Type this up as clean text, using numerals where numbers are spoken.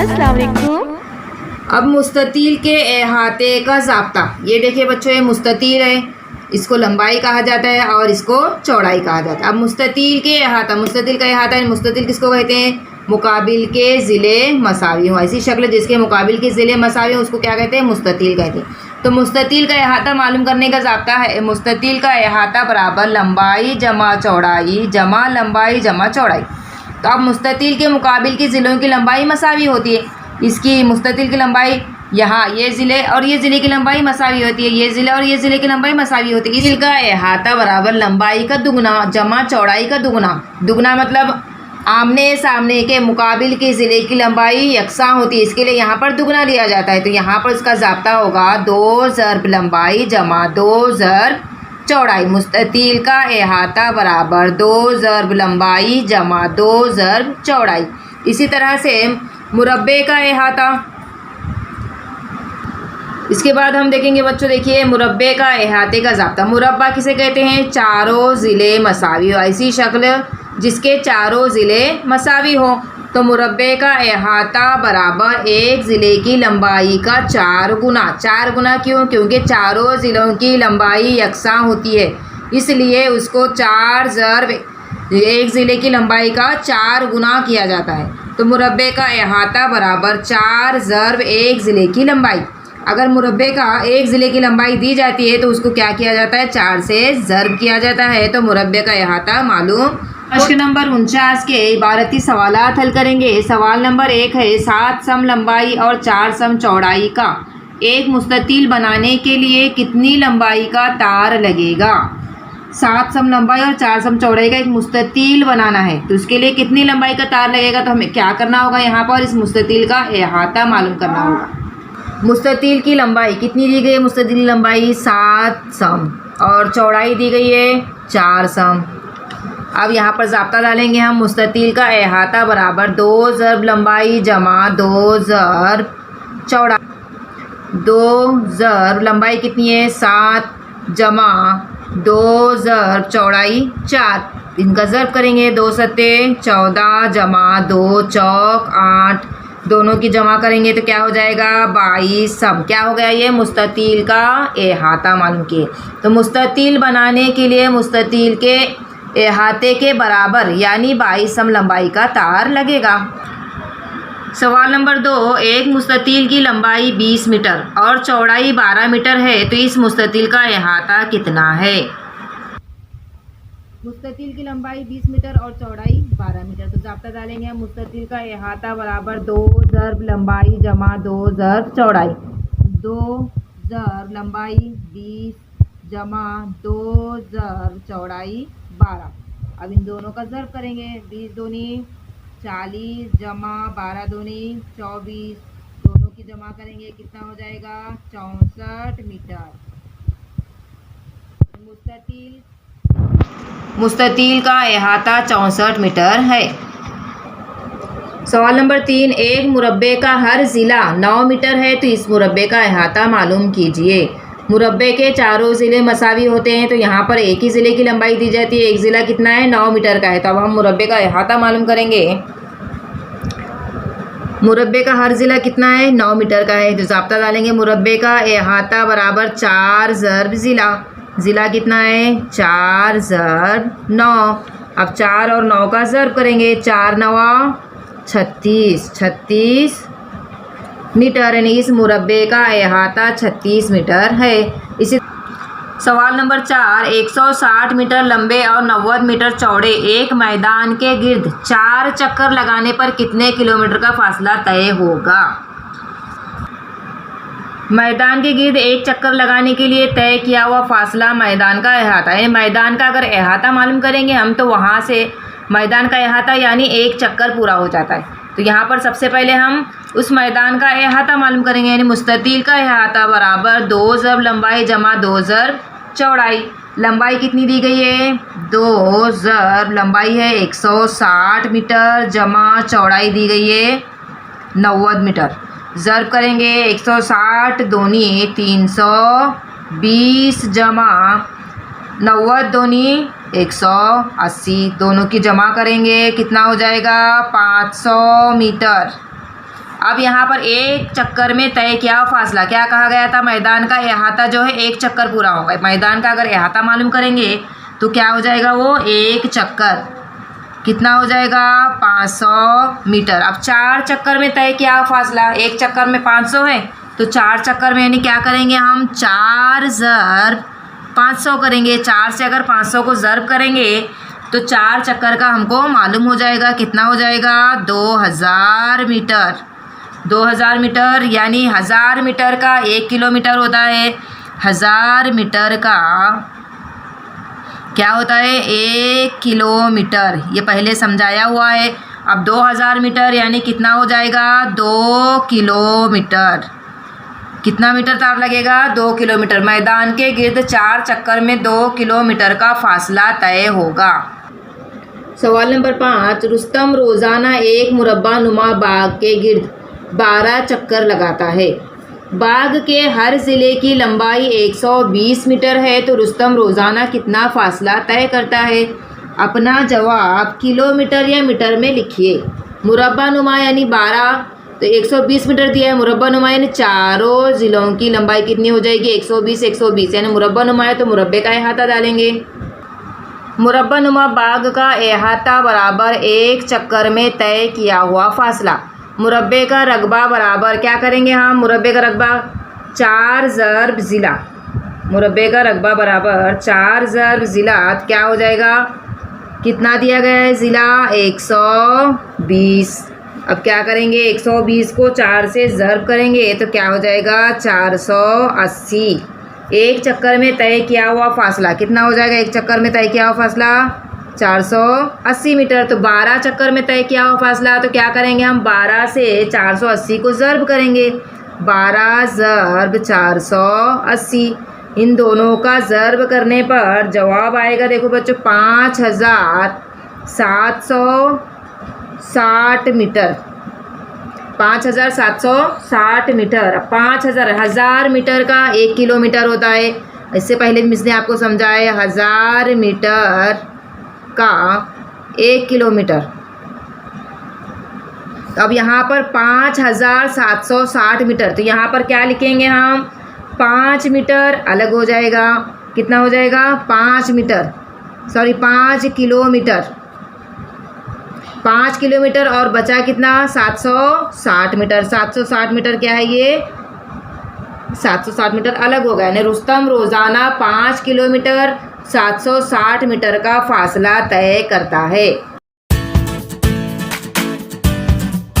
अस्सलाम वालेकुम। अब मुस्ततील के अहाते का ज़ाब्ता। ये देखिए बच्चों, ये मुस्ततील है, इसको लंबाई कहा जाता है और इसको चौड़ाई कहा जाता है। अब मुस्ततील के अहाता, मुस्ततील का अहाता है, मुस्ततील किसको कहते हैं? मुकाबिल के ज़िले मसावी हो, ऐसी शक्ल जिसके मुकाबिल के ज़िले मसावी हो उसको क्या कहते हैं? मुस्ततील कहते हैं। तो मुस्ततील का अहाता मालूम करने का ज़ाब्ता है, मुस्ततील का अहाता बराबर लंबाई जमा चौड़ाई जमा लंबाई जमा चौड़ाई। तो अब मुस्ततील के मुकाबिल के ज़िलों की लंबाई मसावी होती है। इसकी मुस्ततील की लंबाई यहाँ ये ज़िले और ये ज़िले की लंबाई मसावी होती है, ये ज़िले और ये ज़िले की लंबाई मसावी होती है। इस का अहाता बराबर लंबाई का दुगना जमा चौड़ाई का दुगना। दुगना मतलब आमने सामने के मुकाबिल के ज़िले की लंबाई यकसा होती है, इसके लिए यहाँ पर दुगना लिया जाता है। तो यहाँ पर उसका ज़ाब्ता होगा 2 ज़र्ब लंबाई जमा 2 ज़र्ब चौड़ाई। मुस्ततील का अहाता बराबर 2 ज़र्ब लंबाई जमा 2 ज़र्ब चौड़ाई। इसी तरह से मुरब्बे का अहाता, इसके बाद हम देखेंगे बच्चों, देखिए मुरब्बे का अहाते का ज़ाब्ता। मुरब्बा किसे कहते हैं? चारों ज़िले मसावी हो, ऐसी शक्ल जिसके चारों ज़िले मसावी हो। तो मुरब्बे का अहाता बराबर एक ज़िले की लंबाई का 4 गुना। 4 गुना क्यों? क्योंकि चारों ज़िलों की लंबाई यकसा होती है, इसलिए उसको 4 ज़र्ब एक ज़िले की लंबाई का 4 गुना किया जाता है। तो मुरब्बे का अहाता बराबर 4 ज़र्ब एक ज़िले की लंबाई। अगर मुरब्बे का एक ज़िले की लंबाई दी जाती है तो उसको क्या किया जाता है? 4 से ज़र्ब किया जाता है। तो मुरब्बे का अहाता मालूम। प्रश्न नंबर 49 के इबारती सवालात हल करेंगे। सवाल नंबर 1 है 7 सम लंबाई और 4 सम चौड़ाई का एक मुस्ततील बनाने के लिए कितनी लंबाई का तार लगेगा? 7 सम लंबाई और 4 सम चौड़ाई का एक मुस्ततील बनाना है, तो उसके लिए कितनी लंबाई का तार लगेगा? तो हमें क्या करना होगा? यहाँ पर इस मुस्ततील का अहाता मालूम करना होगा। मुस्ततील की लंबाई कितनी दी गई है? मुस्ततील की लंबाई 7 सम और चौड़ाई दी गई है 4 सम। अब यहाँ पर ज़ाब्ता डालेंगे हम। मुस्ततील का अहाता बराबर 2 ज़र्ब लंबाई जमा 2 ज़र्ब चौड़ाई। 2 ज़र्ब लंबाई कितनी है? 7 जमा 2 ज़र्ब चौड़ाई 4। इनका ज़र्ब करेंगे, 2 सत्ते 14 जमा 2 चौक 8, दोनों की जमा करेंगे तो क्या हो जाएगा? 22 सम। क्या हो गया? ये मुस्ततील का अहाता मालूम किए। तो मुस्ततील बनाने के लिए मुस्ततील के अहाते के बराबर यानी 22 सम लंबाई का तार लगेगा। सवाल नंबर 2, एक मुस्ततील की लंबाई 20 मीटर और चौड़ाई 12 मीटर है, तो इस मुस्ततील का अहाता कितना है? मुस्ततील की लंबाई 20 मीटर और चौड़ाई 12 मीटर। तो ज़ाब्ता डालेंगे हम। मुस्ततील का अहाता बराबर 2 ज़र्ब लंबाई जमा 2 ज़र्ब चौड़ाई। 2 ज़र्ब लंबाई 20 जमा 2 ज़र्ब चौड़ाई 12। अब इन दोनों का ज़र्ब करेंगे, 20 दूनी 40 जमा 12 दूनी 24, दोनों की जमा करेंगे कितना हो जाएगा? 64 मीटर। मुस्ततील का अहाता 64 मीटर है। सवाल नंबर 3, एक मुरब्बे का हर ज़िला 9 मीटर है, तो इस मुरब्बे का अहाता मालूम कीजिए। मुरब्बे के चारों ज़िले मसावी होते हैं, तो यहाँ पर एक ही ज़िले की लंबाई दी जाती है। एक ज़िला कितना है? 9 मीटर का है। तो अब हम मुरब्बे का अहाता मालूम करेंगे। मुरब्बे का हर ज़िला कितना है? 9 मीटर का है। तो ज़ाब्ता डालेंगे। मुरब्बे का अहाता बराबर 4 ज़र्ब ज़िला। ज़िला कितना है? 4 ज़र्ब 9। अब 4 और 9 का ज़र्ब करेंगे, 4 नवा 36, 36 मीटर, यानी इस मुरब्बे का अहाता 36 मीटर है। इसी सवाल नंबर 4, 160 मीटर लंबे और 90 मीटर चौड़े एक मैदान के गिर्द 4 चक्कर लगाने पर कितने किलोमीटर का फासला तय होगा? मैदान के गिर्द एक चक्कर लगाने के लिए तय किया हुआ फासला मैदान का अहाता है। मैदान का अगर अहाता मालूम करेंगे हम, तो वहाँ से मैदान का अहाता यानी एक चक्कर पूरा हो जाता है। तो यहाँ पर सबसे पहले हम उस मैदान का अहाता मालूम करेंगे, यानी मुस्ततील का अहाता बराबर 2 ज़र्ब लंबाई जमा 2 ज़र्ब चौड़ाई। लंबाई कितनी दी गई है? 2 ज़र्ब लंबाई है 160 मीटर जमा चौड़ाई दी गई है 90 मीटर। ज़र्ब करेंगे, 160 दूनी 320 जमा 90 दूनी 180, दोनों की जमा करेंगे कितना हो जाएगा? 500 मीटर। अब यहाँ पर एक चक्कर में तय किया हुआ फासला, क्या कहा गया था, मैदान का अहाता जो है एक चक्कर पूरा होगा। मैदान का अगर अहाता मालूम करेंगे तो क्या हो जाएगा, वो एक चक्कर कितना हो जाएगा, 500 मीटर। अब 4 चक्कर में तय किया हुआ फासला, एक चक्कर में 500 है तो 4 चक्कर में यानी क्या करेंगे हम, 4 ज़र्ब 500 करेंगे। 4 से अगर 500 को ज़र्ब करेंगे तो 4 चक्कर का हमको मालूम हो जाएगा, कितना हो जाएगा, 2000 मीटर। 2000 मीटर यानी 1000 मीटर का 1 किलोमीटर होता है। 1000 मीटर का क्या होता है, 1 किलोमीटर। ये पहले समझाया हुआ है। अब 2000 मीटर यानी कितना हो जाएगा, 2 किलोमीटर। कितना मीटर तार लगेगा, 2 किलोमीटर। मैदान के गिर्द 4 चक्कर में 2 किलोमीटर का फासला तय होगा। सवाल नंबर 5, रुस्तम रोज़ाना एक मुरब्बा नुमा बाग के गिर्द 12 चक्कर लगाता है। बाग के हर ज़िले की लंबाई 120 मीटर है तो रुस्तम रोज़ाना कितना फ़ासला तय करता है। अपना जवाब किलोमीटर या मीटर में लिखिए। मुरब्बा नुमा यानी 12 तो 120 मीटर दिया है। मुरब्बा नुमा यानी चारों ज़िलों की लंबाई कितनी हो जाएगी, 120 120 यानी मुरब्बा नुमा है तो मुरब्बे का अहाता डालेंगे। मुरब्बा नुमा बाग का अहाता बराबर एक चक्कर में तय किया हुआ फासला। मुरब्बे का रकबा बराबर क्या करेंगे हम, मुरब्बे का रकबा 4 ज़र्ब ज़िला। मुरब्बे का रकबा बराबर 4 ज़र्ब ज़िला क्या हो जाएगा, कितना दिया गया है ज़िला, 120। अब क्या करेंगे, 120 को 4 से ज़र्ब करेंगे तो क्या हो जाएगा, 480। एक चक्कर में तय किया हुआ फासला कितना हो जाएगा, एक चक्कर में तय किया हुआ फासला 480 मीटर। तो 12 चक्कर में तय किया हुआ फासला तो क्या करेंगे हम, 12 से 480 को ज़र्ब करेंगे। 12 ज़र्ब 480, इन दोनों का ज़र्ब करने पर जवाब आएगा, देखो बच्चों, 5760 मीटर। 5760 मीटर। 1000 मीटर का 1 किलोमीटर होता है। इससे पहले मिस ने आपको समझाया 1000 मीटर का 1 किलोमीटर। अब यहाँ पर 5760 मीटर, तो यहाँ पर क्या लिखेंगे हम, 5 मीटर अलग हो जाएगा, कितना हो जाएगा, 5 किलोमीटर। 5 किलोमीटर और बचा कितना, 760 मीटर। 760 मीटर क्या है ये, 760 मीटर अलग हो गया। यानी रुस्तम रोज़ाना 5 किलोमीटर 760 मीटर का फासला तय करता है।